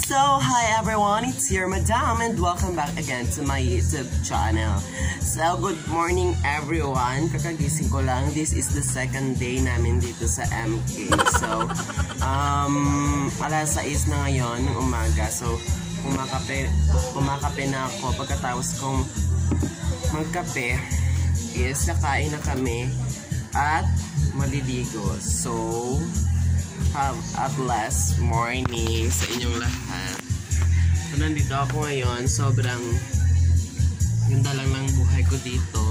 So, hi everyone, it's your Madam and welcome back again to my YouTube channel. So, good morning everyone. Kakagising ko lang. This is the second day namin dito sa MK. So, alas 6 na ngayon ng umaga. So, kumakape na ako. Pagkatapos kong magkape is nakain na kami at maliligo. So, have a blessed morning sa inyong lahat. So, nandito ako ngayon. Sobrang ganda lang ng buhay ko dito.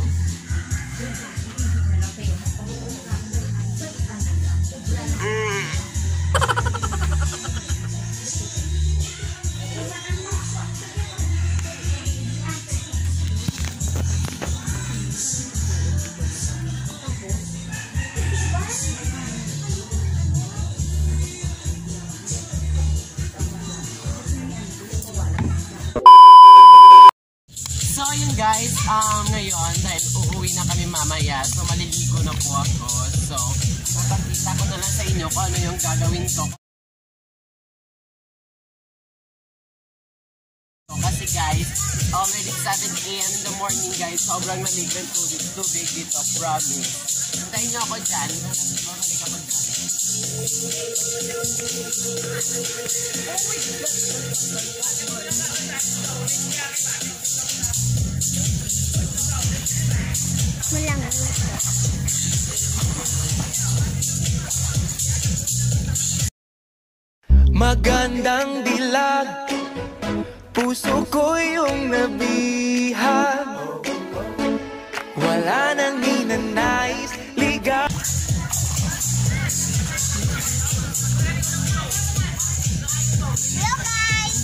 So yun guys, ngayon dahil uuwi na kami mamaya, so maliligo na po ako. So, papakita ko na lang sa inyo kung ano yung gagawin ko. Kasi guys, already 7 AM in the morning guys, sobrang lamig ng tubig dito, promise. Hintayin nyo ako dyan, mabalik ako dyan. Magandang dilag, puso ko yung nabihag. Wala nang ninanais, ligaw. Hello guys!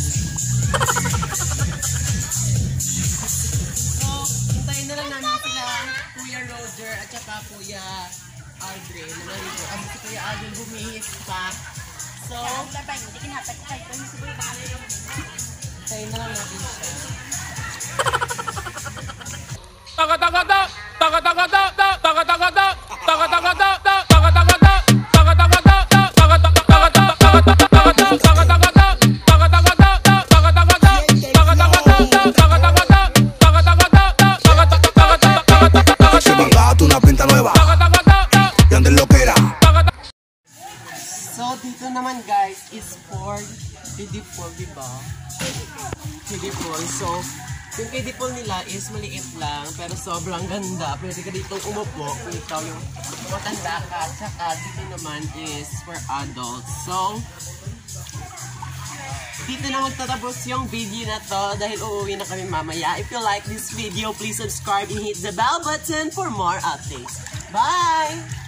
So, hintayin na lang namin sila Kuya Roger at saka Kuya Aldrin na nalito. Kasi si Kuya Aldrin bumihis pa. So, hintayin na lang natin siya. So, dito naman guys is for kiddie pool, diba? Kiddie pool. So, yung kiddie pool nila is maliit lang, pero sobrang ganda. Pwede ka dito umupo kung ikaw yung matanda ka. Tsaka dito naman is for adults. So, dito na magtatapos yung video na to dahil uuwi na kami mamaya. If you like this video, please subscribe and hit the bell button for more updates. Bye!